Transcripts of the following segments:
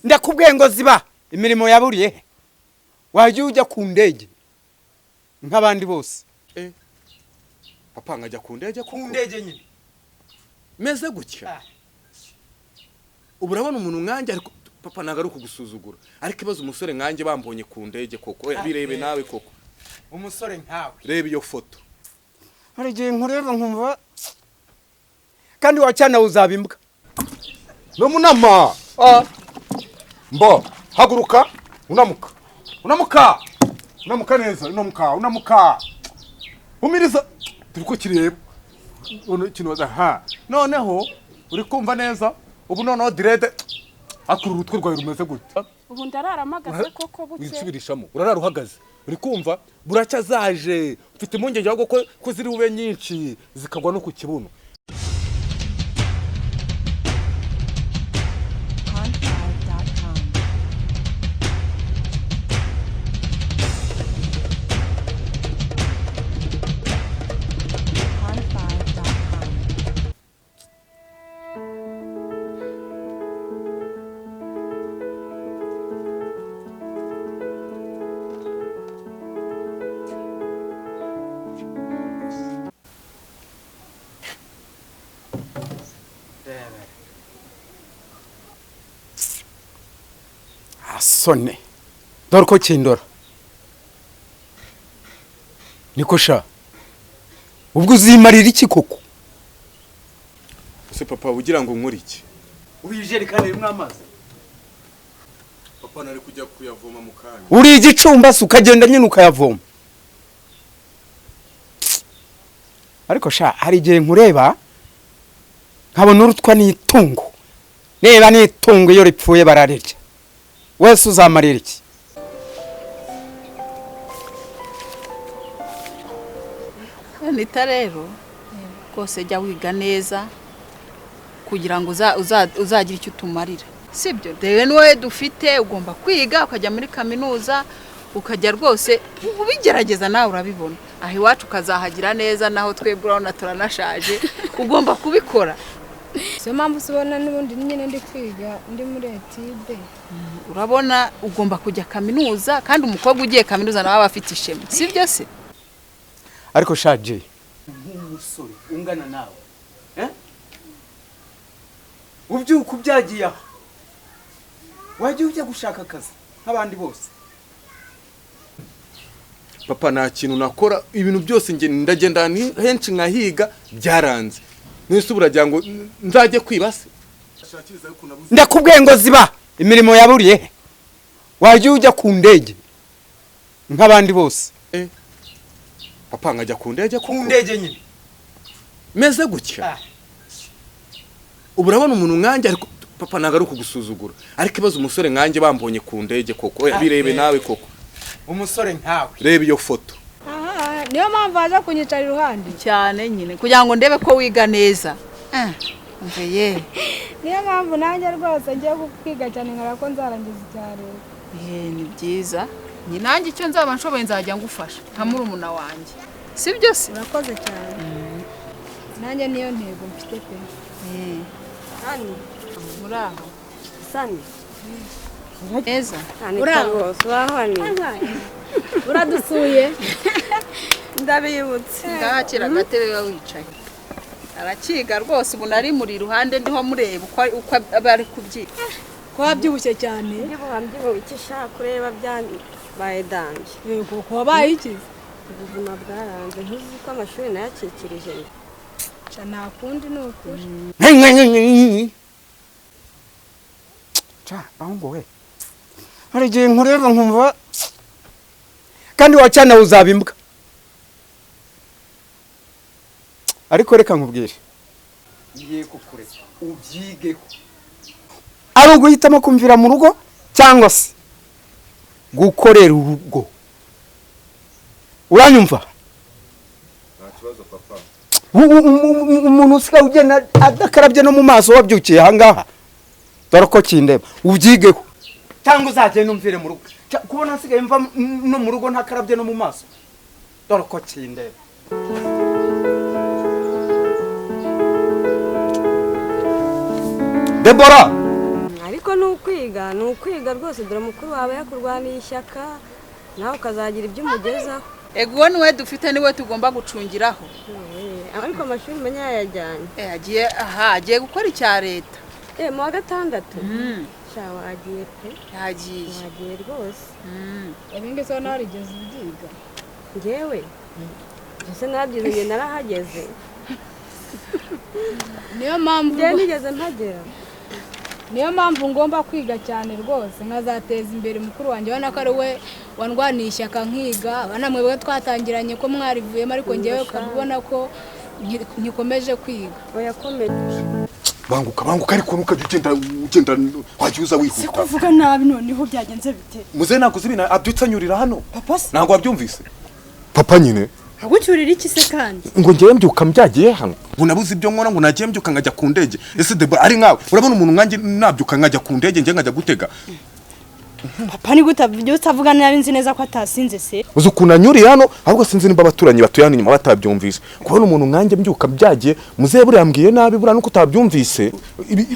ndakubwiye ngo ziba imirimo yaburiye wajya ujya ku ndege nk'abandi bose. Papa ngajya ku ndege nyine meze gutya. Ubu urabona umuntu nkanjye ariko papa ntago ari ukugusuzugura, ariko ibaze umusore nkanjye bambonye ku ndege koko. Birebe nawe koko umusore nkawe, reba iyo foto. hari igihe nkureba nkumva kandi wacyana uzabimbwa no munama. Mbo haguruka unamuka neza, unamuka umiriza turiko kireba uno kinoza noneho uri kumva neza. Ubu noneho direde akuru urutwe rwawe rumeze gute? Ubu ndararamagaze koko buke wisubirishamo, urarara uhagaze uri kumva buracya zaje ufite impungenge yago ko ziri ube nyinshi zikagwa no ku kibuno. asone dore ko kindora niko sha ubwo uzimarira iki koko? Ese papa ugira ngo nkuri iki? Ubijerekane rimwe amazi papa nari kujya kuyavoma mu kanya. uri igicumba se ukagenda nyine ukayavoma. Ariko sha hari igihe nkureba nkabona urutwa n'itungo, reba n'itungo iyo ripfuye bararirya, wese uzamarira iki? Nita rero kose jya wiga neza kugira ngo uzagira icyo utumarira, sibyo? Dewe niwe dufite, ugomba kwiga ukajya muri kaminuza ukajya rwose ubigerageza, nawe urabibona aho iwacu ukazahagira neza, naho twebwe urabona turanashaje, ugomba kubikora. Siyo mpamvu ubona n'ubundi nyine ndi kwiga ndi muri etide. Urabona ugomba kujya kaminuza, kandi umukobwa ugiye kaminuza nawe aba afite ishema, sibyo se? Ariko shaje nk'umusore ungana nawe ubyuka ubyagiye aho wajya ujya gushaka akazi nk'abandi bose. Papa nta kintu nakora, ibintu byose nge ndagenda henshi nkahiga byaranze. Nese uburagira ngo nzajye kwibase? Ndakubwiye ngo ziba imirimo yaburiye wajya ujya ku ndege nk'abandi bose. Papa ngajya ku ndege nyine meze gutya. Ubu urabona umuntu nkanjye ariko papa ntago ari ukugusuzugura, ariko ibaze umusore nkanjye bambonye ku ndege koko. Birebe nawe koko umusore nkawe, reba iyo foto. Niyo mpamvu aza kunyicara iruhande cyane nyine kugira ngo ndebe ko wiga neza. Mveye niyo mpamvu nanjye rwose ngiye kwiga cyane nkara ko nzarangiza icyaro. Ni byiza, ni nanjye icyo nzaba nshoboye nzajya ngufasha nka murumuna wanjye, sibyo se? Urakoze cyane. Nanjye niyo ntego mfite pe. Hano muraho Sani neza uraho uradusuye ndabibutse ngakira gatebe wicaye arakiga rwose. Ubu nari muri iruhande ndiho mureba uko bari kubyira. Ko wabyibushye cyane? Nibo bambyibuye ikishaka kureba byabaye danje. Yego ko wabaye iki? Ubuzima bwaranze ntuzi ko amashuri nayakikirije. Nta kundi n'ukuri. Ahubwo we hari igihe nkureba nkumva kandi wacyana uzabimbwa. Ariko reka nkubwire ngiye kukureka ubyigeho, ari uguhitamo kumvira mu rugo cyangwa se gukorera urugo. Uranyumva? Nta kibazo papa. Umuntu usigaye ugenda adakarabye no mu maso wabyukiye ahangaha, dore ko kindeba ubyigeho cyangwa uzagenda umvire mu rugo. Kubona nsigaye mva no mu rugo ntakarabye no mu maso, dore ko kindeba. Debora ariko ni ukwiga rwose, dore mukuru wawe yakurwaniye ishyaka nawe ukazagira ibyo umugezaho. ego uwo niwe dufite niwe tugomba gucungiraho. ariko amashuri menya yayajyanye. agiye gukora icya leta. mu wa gatandatu wagiye pe? yagiye rwose. ibindi se narigeze ubyiga njyewe ese nabyize njye narahageze. niyo mpamvu nigeze mpagera. niyo mpamvu ngomba kwiga cyane rwose nkazateza imbere mukuru wanjye. ubona ko ari we wandwaniye ishyaka nkiga, namwe bwe twatangiranye ko mwarivuyemo, ariko njyewe ukabona ko nkikomeje kwiga. Yakomeje. banguka ariko ntukajya ugenda wajya uza wihuta. Sikuvuga nabi noneho byagenze bite? Muze naguze ibintu abyutsanyurira hano. Papa se? Ntabwo wabyumvise? Papa nyine. Agucyurira iki se kandi? Ngo ngiye mbyuka mbyagiye hano. Ngo nabuze ibyo nkora ngo nagiye mbyuka nkajya ku ndege. Ese Debora ari nkawe. Urabona umuntu nkanjye nabyuka nkajya ku ndege ngiye nkajya gutega. Papa ni gute utavuga nabi nzi neza ko atasinze se? Uzi ukuntu anyuriye hano ahubwo sinzi nimba abaturanyi batuye hano inyuma batabyumvise. Kubona umuntu nkanjye mbyuka byagiye muze buriya mbwiye nabi buriya nuko utabyumvise.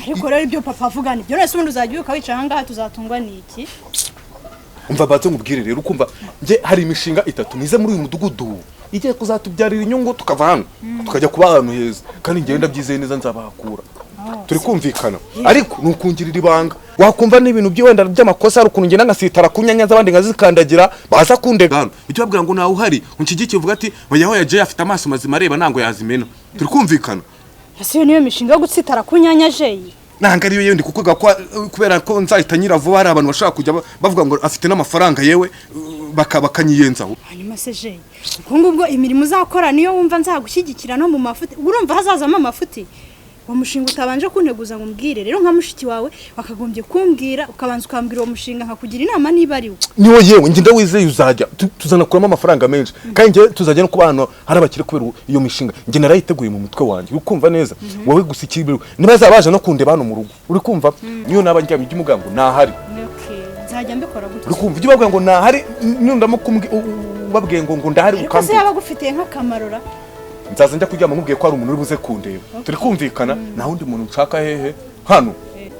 Ariko rero ibyo papa avuga nibyo. None se ubundi uzabyuka wicara ahangaha tuzatungwa n'iki? Umva baze mubwire rero ukumva nje hari imishinga 3 nize muri uyu mudugudu igiye kuzatubyarira inyungu tukava hano tukajya kuba ahantu heza kandi ngenda byizeye neza nzabahakura. Turi kumvikana ariko nukungirira ibanga wakumva n'ibintu by'wenda by'amakosa ari ukuntu ngenda ngasitara kunyanya z'abandi ngazikandagira baza kundega hano icyo babwira ngo nawe uhari unkigikiye uvuga ati oya yaje afite amaso mazima areba nango yazimena. Turi kumvikana. Ese niyo mishinga yo gutsitara kunyanya jeyi nanga ariyo yendi kuko kubera ko nzahita nyira vuba ari abantu bashaka kujya bavuga ngo afite n'amafaranga yewe bakanyiyenzaho. hanyuma se jeyi ngubwo imirimo uzakora niyo wumva nzagushyigikira no mu mafuti urumva hazazamo amafuti. Uwo mushinga utabanje kunteguza ngo mbwire rero nka mushiki wawe wakagombye kumbwira ukabanza ukambwira uwo mushinga nkakugira inama niba ari wo. Niwo yewe nginda wizeye uzajya tuzana kuramo amafaranga menshi kandi nge tuzajya no kubana hari abakire kubera iyo mishinga nge narayiteguye mu mutwe wanjye ukumva neza wowe gusikira nibaza baje no kundeba hano mu rugo uri kumva niyo naba njya mu by'umugango nahari. Okay nzajya mbikora gute? Uri kumva ibyo babwira ngo nahari nundamo babwiye ngo ndahari ukambi. Ariko se yaba gufitiye nk'akamarora nzaza njya kuryama mubwiye ko ari umuntu uri buze kundeba. Turi kumvikana nta wundi muntu nshaka hehe hano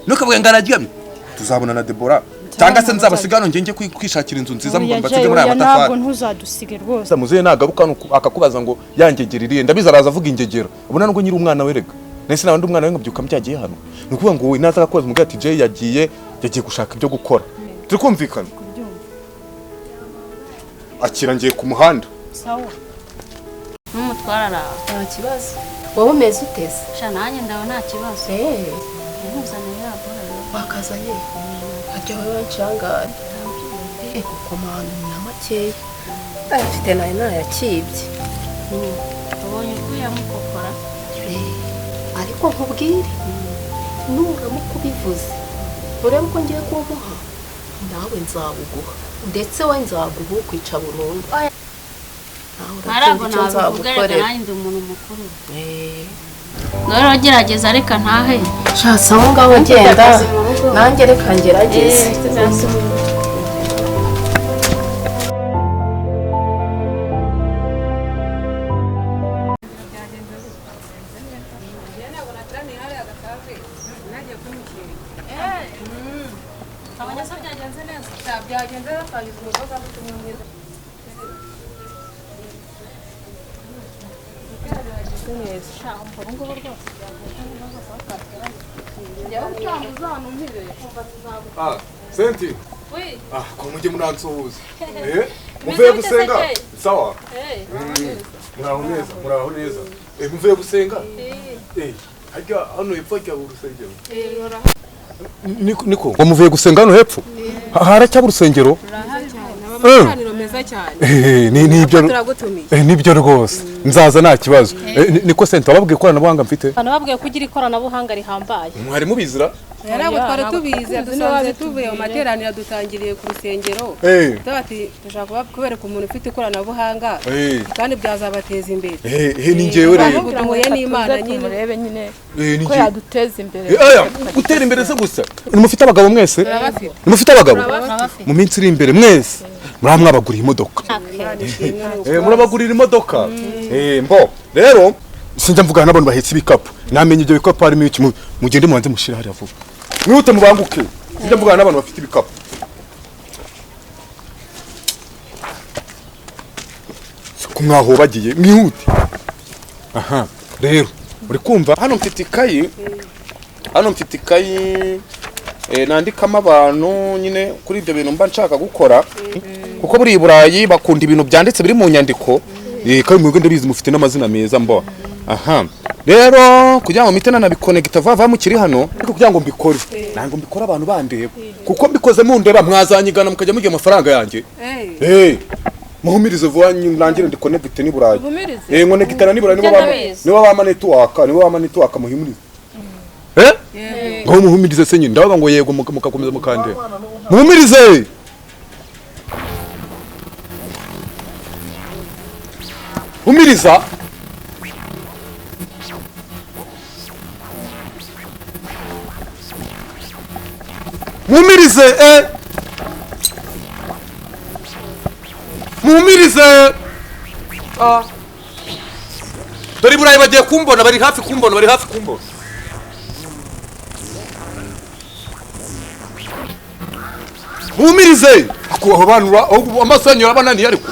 nukabwe ngararyamye tuzabona na Debora cyangwa se nzabasigano nge kwishakira inzu nziza mu mbatse muri aya matafari. Ntabwo ntuzadusige rwose. Muze nagaruka akakubaza ngo yangegeririye ndabiza araza avuga ingegera ubona ngo nyiri umwana werega nese nabandi umwana we ngabyuka mbyagiye hano nukuvuga ngo we naza akakoza mubwiye ati Jay yagiye gushaka ibyo gukora. Turi kumvikana akira ngiye ku muhanda. Sawa n'umutwara araho nta kibazo. Wowe umeze uteze? sha nanjye ndaho nta kibazo. Ntuzane yabora Wakazanye aryo wewe ncangare kuko manu na makeya afite nayo nayakibye. ubonye uko yamukokora. Ariko nkubwire nuramuka ubivuze urebe ko ngiye kumuha nawe nzabuguha ndetse we nzaguha kwica burundu. Ntabwo nagukorera nanjye ndi umuntu mukuru. Ngoro gerageza reka ntahe. Shatse aho ngaho genda nanjye reka ngerageze. Senti ko mujye muransuhuza muvuye gusenga sawa muraho neza muvuye gusenga hajya hano hepfo hajya urusengero niko ngo muvuye gusenga hano hepfo haracyaba urusengero nibyo rwose nzaza nta kibazo. Niko Senti wababwiye ikoranabuhanga mfite babwiye kugira ikoranabuhanga rihambaye mwari mubizira ntabwo twari tubizi dusanzwe tuvuye mu materaniro dutangiriye ku rusengero bati dushaka kuba kubereka umuntu ufite ikoranabuhanga kandi byazabateza imbere. Ni njyewe rero duhuye n'Imana nyine murebe nyine ko yaduteza imbere. Gutera imbere se gusa nimufite abagabo mwese nimufite abagabo mu minsi iri imbere mwese mwabagurira imodoka murabagurira imodoka mbo rero sinjya mvugana n'abantu bahetse ibikapu namenye ibyo bikapu harimo iki mugende mubanze mushira hariya vuba mwihute mubanguke njya mvugana n'abantu bafite ibikapu ko mwaho bagiye mwihute aha rero uri kumva hano mfite ikayi nandikamo abantu nyine kuri ibyo bintu mba nshaka gukora kuko buri Burayi bakunda ibintu byanditse biri mu nyandiko kandi mwebwe ndabizi mufite n'amazina meza mbo aha rero kugira ngo mitena nabiconnecta vava mukiri hano ariko kugira ngo mbikore nango mbikora abantu bandeba kuko mbikoze mu ndeba mwazanyigana mukajya mugiye amafaranga yanjye muhumirize vuba nangire ndiconnecte ni Burayi ngone gitana ni Burayi nibo bama network muhimurize ngo muhumirize senyi ndavuga ngo yego mukakomeza mukande muhumirize humiriza muhumirize muhumirize dore Burayi bagiye kumbona bari hafi kumbona muhumirize ako abantu amaso yanyu arabananiye ariko